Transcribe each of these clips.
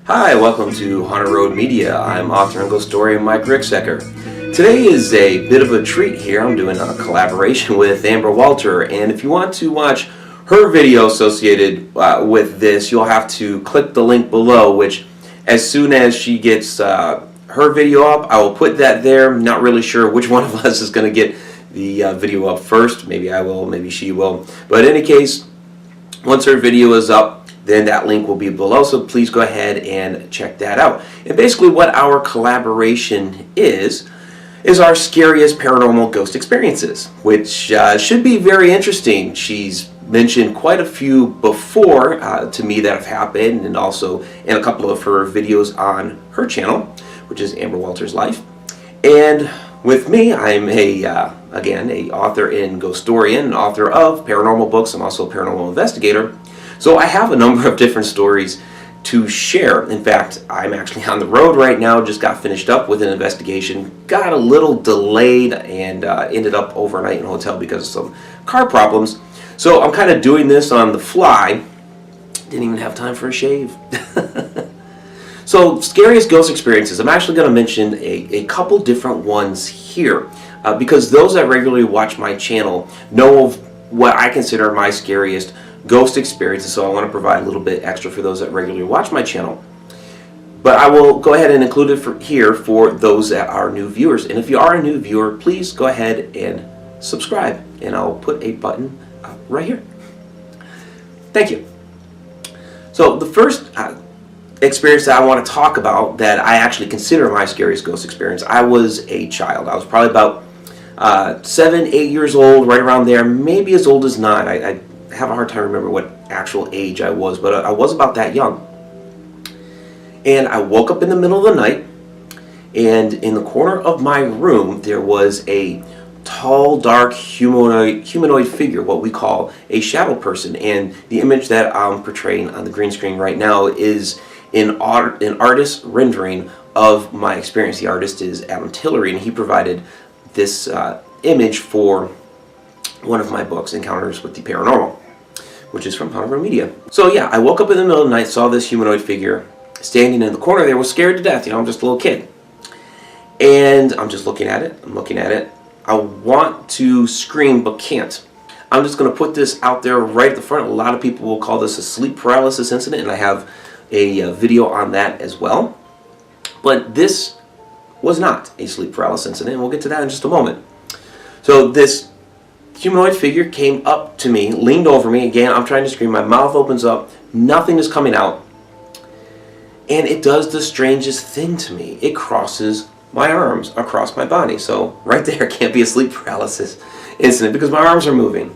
Hi, welcome to Haunted Road Media. I'm author and ghost historian Mike Ricksecker. Today is a bit of a treat here. I'm doing a collaboration with Amber Walter, and if you want to watch her video associated with this, you'll have to click the link below, which as soon as she gets her video up, I will put that there. I'm not really sure which one of us is going to get the video up first. Maybe I will, maybe she will. But in any case, once her video is up, then that link will be below, so please go ahead and check that out. And basically what our collaboration is our scariest paranormal ghost experiences, which should be very interesting. She's mentioned quite a few before to me that have happened, and also in a couple of her videos on her channel, which is Amber Walter's Life. And with me, I'm again, an author and ghost historian, author of paranormal books. I'm also a paranormal investigator. So I have a number of different stories to share. In fact, I'm actually on the road right now, just got finished up with an investigation, got a little delayed, and ended up overnight in a hotel because of some car problems. So I'm kind of doing this on the fly. Didn't even have time for a shave. So, scariest ghost experiences. I'm actually going to mention a couple different ones here because those that regularly watch my channel know of what I consider my scariest ghost experiences, so I want to provide a little bit extra for those that regularly watch my channel. But I will go ahead and include it here for those that are new viewers. And if you are a new viewer, please go ahead and subscribe, and I'll put a button right here. Thank you. So the first experience that I want to talk about that I actually consider my scariest ghost experience, I was a child. I was probably about 7, 8 years old, right around there, maybe as old as 9. I have a hard time remembering what actual age I was, but I was about that young. And I woke up in the middle of the night, and in the corner of my room there was a tall, dark humanoid figure, what we call a shadow person. And the image that I'm portraying on the green screen right now is an artist's rendering of my experience. The artist is Tillery, and he provided this image for one of my books, Encounters with the Paranormal, which is from Haunted Road Media. So yeah, I woke up in the middle of the night, saw this humanoid figure standing in the corner there, was scared to death. You know, I'm just a little kid. And I'm just looking at it, I'm looking at it. I want to scream, but can't. I'm just going to put this out there right at the front. A lot of people will call this a sleep paralysis incident, and I have a video on that as well. But this was not a sleep paralysis incident, and we'll get to that in just a moment. So this humanoid figure came up to me, leaned over me. Again, I'm trying to scream. My mouth opens up. Nothing is coming out. And it does the strangest thing to me. It crosses my arms across my body. So right there can't be a sleep paralysis incident because my arms are moving.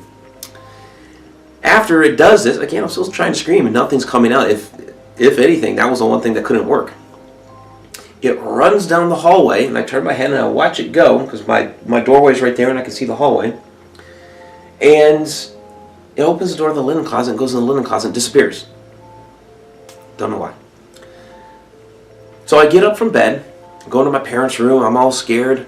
After it does this, again, I'm still trying to scream and nothing's coming out. If anything, that was the one thing that couldn't work. It runs down the hallway, and I turn my head and I watch it go because my doorway is right there and I can see the hallway. And it opens the door of the linen closet and goes in the linen closet and disappears. Don't know why. So I get up from bed, go into my parents' room, I'm all scared,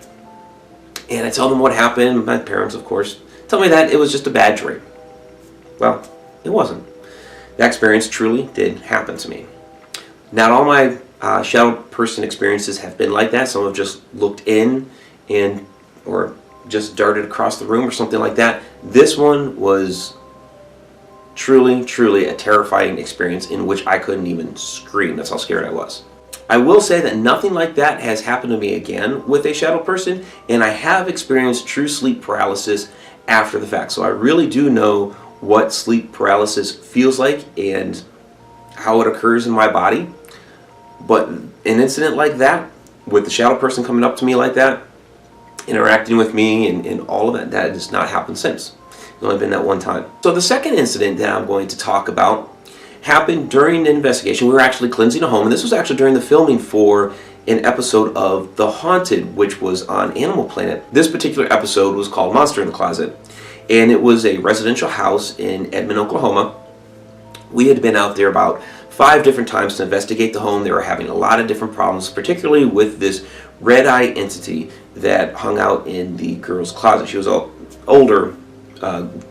and I tell them what happened. My parents, of course, tell me that it was just a bad dream. Well, it wasn't. That experience truly did happen to me. Not all my shadow person experiences have been like that. Some have just looked in or just darted across the room or something like that. This one was truly, truly a terrifying experience in which I couldn't even scream. That's how scared I was. I will say that nothing like that has happened to me again with a shadow person, and I have experienced true sleep paralysis after the fact. So I really do know what sleep paralysis feels like and how it occurs in my body. But an incident like that, with the shadow person coming up to me like that, interacting with me and all of that has not happened since. It's only been that one time. So the second incident that I'm going to talk about happened during the investigation. We were actually cleansing a home, and this was actually during the filming for an episode of The Haunted, which was on Animal Planet. This particular episode was called Monster in the Closet, and it was a residential house in Edmond, Oklahoma. We had been out there about 5 different times to investigate the home. They were having a lot of different problems, particularly with this red eye entity that hung out in the girl's closet. She was an older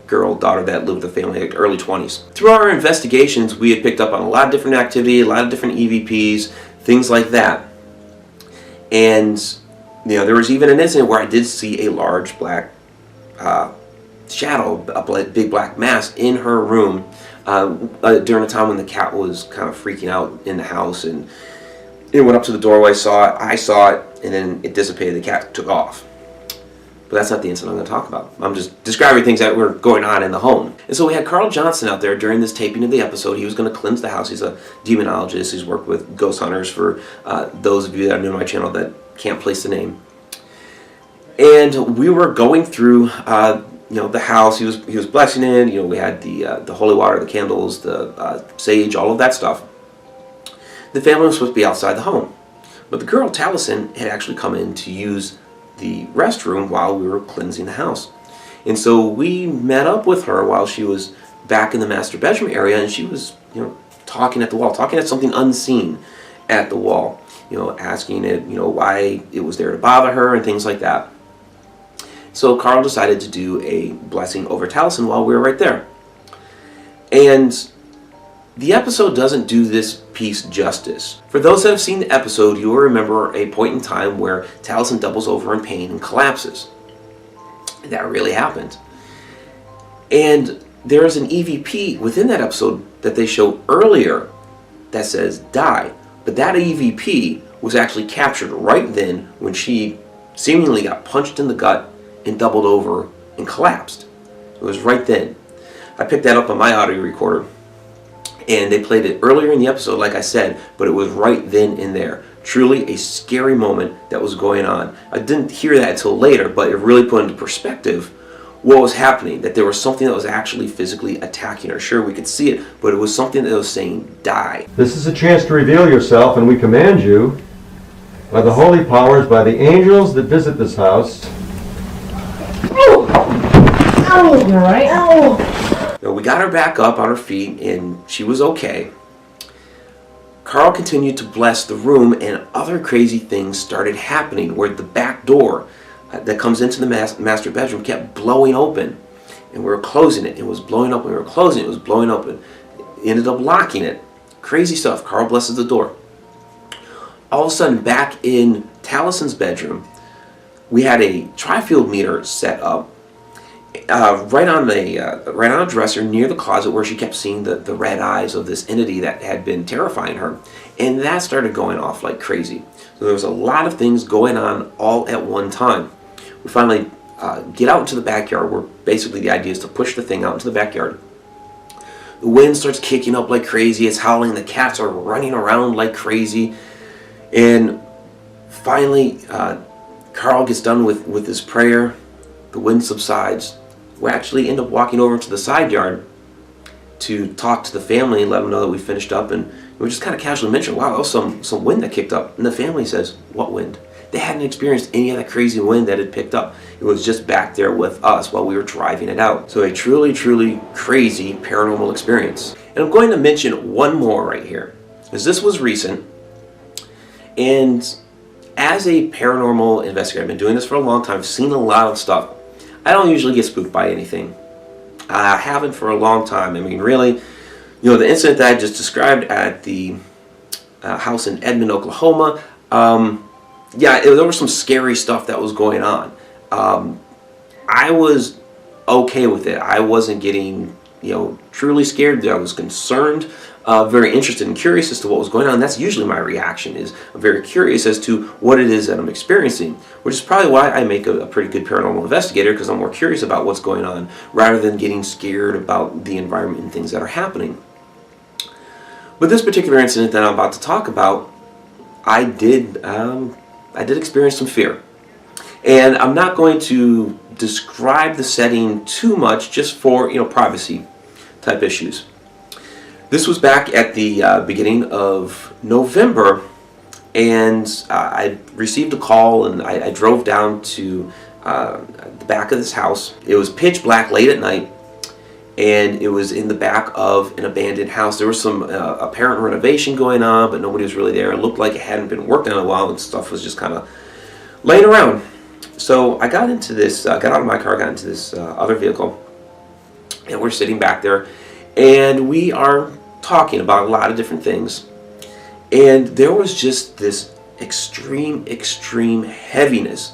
girl daughter that lived with the family, like early 20s. Through our investigations, we had picked up on a lot of different activity, a lot of different EVPs, things like that. And there was even an incident where I did see a large black shadow, a big black mass in her room during a time when the cat was kind of freaking out in the house, and it went up to the doorway, I saw it, and then it dissipated. The cat took off. But that's not the incident I'm going to talk about. I'm just describing things that were going on in the home. And so we had Carl Johnson out there during this taping of the episode. He was going to cleanse the house. He's a demonologist. He's worked with ghost hunters, for those of you that are new to my channel that can't place the name. And we were going through the house. He was blessing it. We had the holy water, the candles, the sage, all of that stuff. The family was supposed to be outside the home, but the girl Taliesin had actually come in to use the restroom while we were cleansing the house. And so we met up with her while she was back in the master bedroom area, and she was talking at the wall, talking at something unseen at the wall, asking it why it was there to bother her and things like that. So Carl decided to do a blessing over Taliesin while we were right there. And the episode doesn't do this piece justice. For those that have seen the episode, you will remember a point in time where Taliesin doubles over in pain and collapses. That really happened. And there is an EVP within that episode that they show earlier that says die. But that EVP was actually captured right then when she seemingly got punched in the gut and doubled over and collapsed. It was right then. I picked that up on my audio recorder, and they played it earlier in the episode, like I said, but it was right then and there. Truly a scary moment that was going on. I didn't hear that until later, but it really put into perspective what was happening, that there was something that was actually physically attacking her. Sure, we could see it, but it was something that was saying, die. This is a chance to reveal yourself, and we command you, by the holy powers, by the angels that visit this house. Oh! Ow! All right. Ow! We got her back up on her feet, and she was okay. Carl continued to bless the room, and other crazy things started happening, where the back door that comes into the master bedroom kept blowing open, and we were closing it. It was blowing open. We were closing it. It was blowing open. Ended up locking it. Crazy stuff. Carl blesses the door. All of a sudden, back in Taliesin's bedroom, we had a tri-field meter set up right on a dresser near the closet, where she kept seeing the red eyes of this entity that had been terrifying her, and that started going off like crazy. So there was a lot of things going on all at one time. We finally get out into the backyard, where basically the idea is to push the thing out into the backyard. The wind starts kicking up like crazy. It's howling. The cats are running around like crazy, and finally Carl gets done with his prayer. The wind subsides. We actually end up walking over to the side yard to talk to the family and let them know that we finished up, and we just kind of casually mentioned, wow, that was some wind that kicked up. And the family says, what wind? They hadn't experienced any of that crazy wind that had picked up. It was just back there with us while we were driving it out. So a truly, truly crazy paranormal experience. And I'm going to mention one more right here, because this was recent. And as a paranormal investigator, I've been doing this for a long time, I've seen a lot of stuff. I don't usually get spooked by anything. I haven't for a long time. I mean, really, the incident that I just described at the house in Edmond, Oklahoma, there was some scary stuff that was going on. I was okay with it. I wasn't getting, truly scared. I was concerned, very interested and curious as to what was going on. That's usually my reaction, is I'm very curious as to what it is that I'm experiencing, which is probably why I make a pretty good paranormal investigator, because I'm more curious about what's going on rather than getting scared about the environment and things that are happening. But this particular incident that I'm about to talk about, I did experience some fear. And I'm not going to describe the setting too much, just for privacy type issues. This was back at the beginning of November, and I received a call, and I drove down to the back of this house. It was pitch black late at night, and it was in the back of an abandoned house. There was some apparent renovation going on, but nobody was really there. It looked like it hadn't been worked on in a while, and stuff was just kind of laying around. So I got into this, got out of my car, got into this other vehicle, and we're sitting back there, and we are talking about a lot of different things. And there was just this extreme heaviness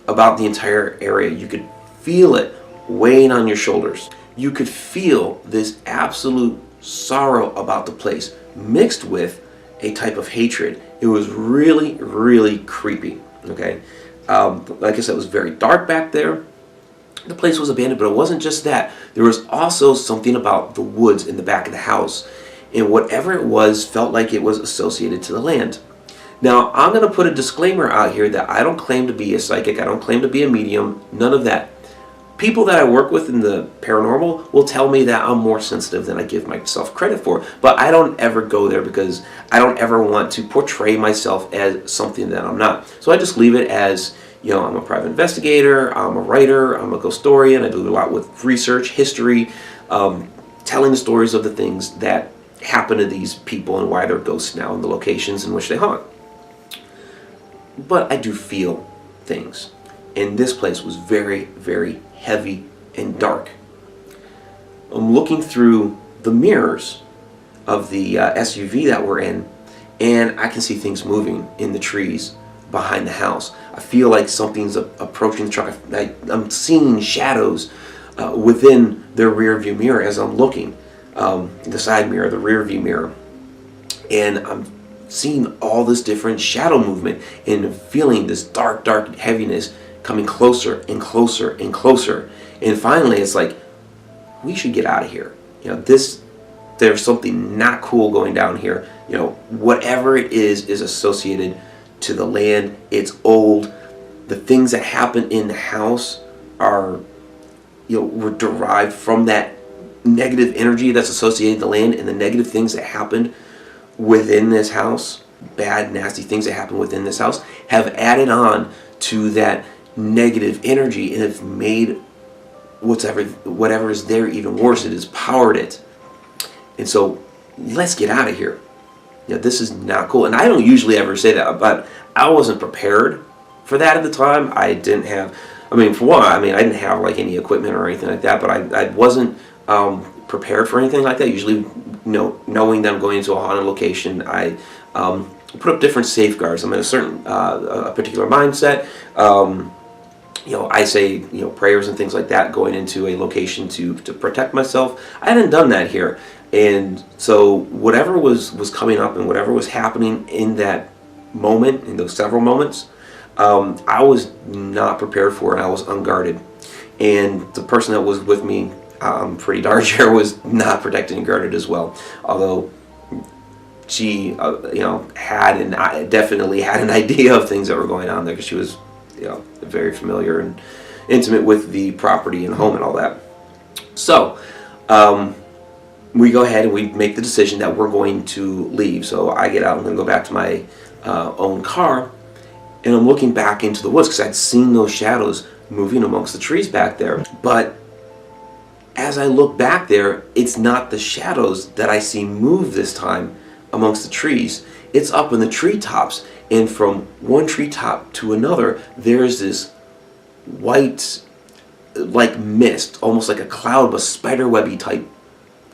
about the entire area. You could feel it weighing on your shoulders. You could feel this absolute sorrow about the place mixed with a type of hatred. It was really creepy. Okay, like I said, it was very dark back there. The place was abandoned, but it wasn't just that. There was also something about the woods in the back of the house, and whatever it was felt like it was associated to the land. Now, I'm going to put a disclaimer out here that I don't claim to be a psychic. I don't claim to be a medium. None of that. People that I work with in the paranormal will tell me that I'm more sensitive than I give myself credit for. But I don't ever go there because I don't ever want to portray myself as something that I'm not. So I just leave it as, I'm a private investigator, I'm a writer, I'm a ghostorian. I do a lot with research, history, telling the stories of the things that happen to these people and why they're ghosts now and the locations in which they haunt. But I do feel things. And this place was very heavy and dark. I'm looking through the mirrors of the SUV that we're in, and I can see things moving in the trees behind the house. I feel like something's approaching the truck. I'm seeing shadows within their rear view mirror as I'm looking. The side mirror, the rear view mirror. And I'm seeing all this different shadow movement and feeling this dark heaviness coming closer and closer and closer. And finally it's like, we should get out of here. There's something not cool going down here. Whatever it is associated to the land. It's old. The things that happen in the house were derived from that negative energy that's associated with the land, and the negative things that happened within this house, bad, nasty things that happened within this house, have added on to that negative energy and have made whatever is there even worse. It has powered it. And so let's get out of here. This is not cool. And I don't usually ever say that, but I wasn't prepared for that at the time. I didn't have, for one, I didn't have like any equipment or anything like that, but I wasn't prepared for anything like that. Usually, knowing that I'm going into a haunted location, I put up different safeguards. I'm in a certain, a particular mindset. I say, prayers and things like that going into a location to protect myself. I hadn't done that here. And so whatever was coming up and whatever was happening in that moment, in those several moments, I was not prepared for it. I was unguarded. And the person that was with me, pretty darn sure, was not protected and guarded as well. Although she, definitely had an idea of things that were going on there, because she was, very familiar and intimate with the property and home and all that. So, we go ahead and we make the decision that we're going to leave. So I get out, I'm going to go back to my own car, and I'm looking back into the woods because I'd seen those shadows moving amongst the trees back there. But as I look back there, it's not the shadows that I see move this time amongst the trees. It's up in the treetops, and from one treetop to another, there's this white, like mist, almost like a cloud, but spiderwebby type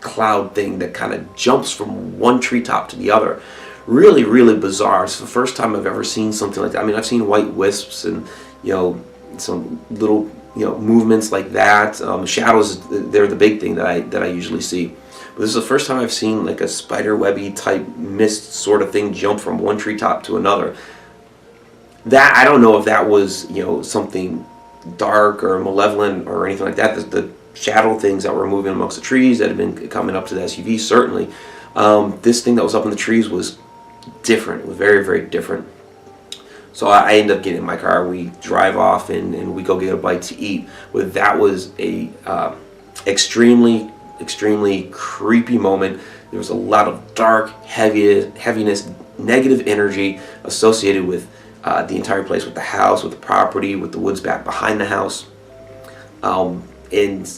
cloud thing that kind of jumps from one treetop to the other. Really bizarre. It's the first time I've ever seen something like that. I've seen white wisps and some little movements like that. Shadows, they're the big thing that I usually see. But this is the first time I've seen like a spiderwebby type mist sort of thing jump from one treetop to another. That, I don't know if that was something dark or malevolent or anything like that. The shadow things that were moving amongst the trees that had been coming up to the SUV, certainly. This thing that was up in the trees was different. It was very different. So I end up getting in my car. We drive off and we go get a bite to eat. But that was a extremely creepy moment. There was a lot of dark heaviness, negative energy associated with the entire place, with the house, with the property, with the woods back behind the house. And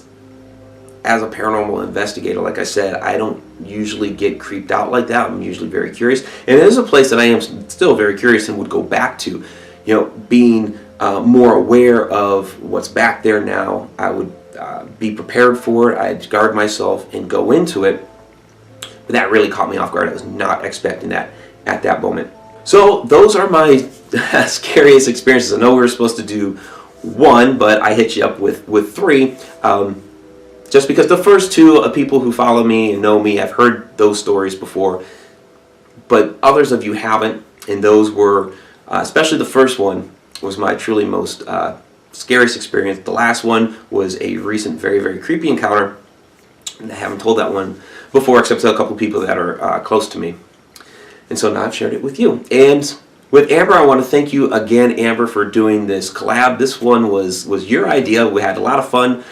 as a paranormal investigator, like I said, I don't usually get creeped out like that. I'm usually very curious, and it is a place that I am still very curious and would go back to. Being more aware of what's back there now, I would be prepared for it. I'd guard myself and go into it. But that really caught me off guard. I was not expecting that at that moment. So those are my scariest experiences. I know we were supposed to do one, but I hit you up with three. Just because the first two people who follow me and know me have heard those stories before, but others of you haven't, and those were, especially the first one, was my truly most scariest experience. The last one was a recent, very, very creepy encounter. And I haven't told that one before, except to a couple of people that are close to me. And so now I've shared it with you. And with Amber, I want to thank you again, Amber, for doing this collab. This one was your idea. We had a lot of fun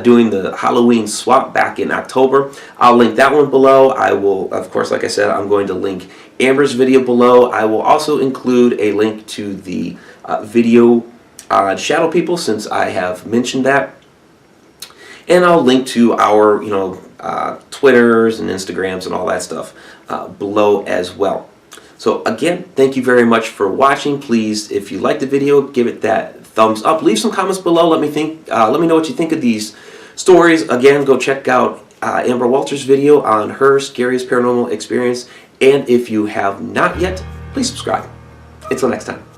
doing the Halloween swap back in October. I'll link that one below. I will, of course, like I said, I'm going to link Amber's video below. I will also include a link to the video on Shadow People, since I have mentioned that. And I'll link to our, Twitters and Instagrams and all that stuff below as well. So again, thank you very much for watching. Please, if you liked the video, give it that thumbs up. Leave some comments below. Let me know what you think of these stories. Again, go check out Amber Walters' video on her scariest paranormal experience. And if you have not yet, please subscribe. Until next time.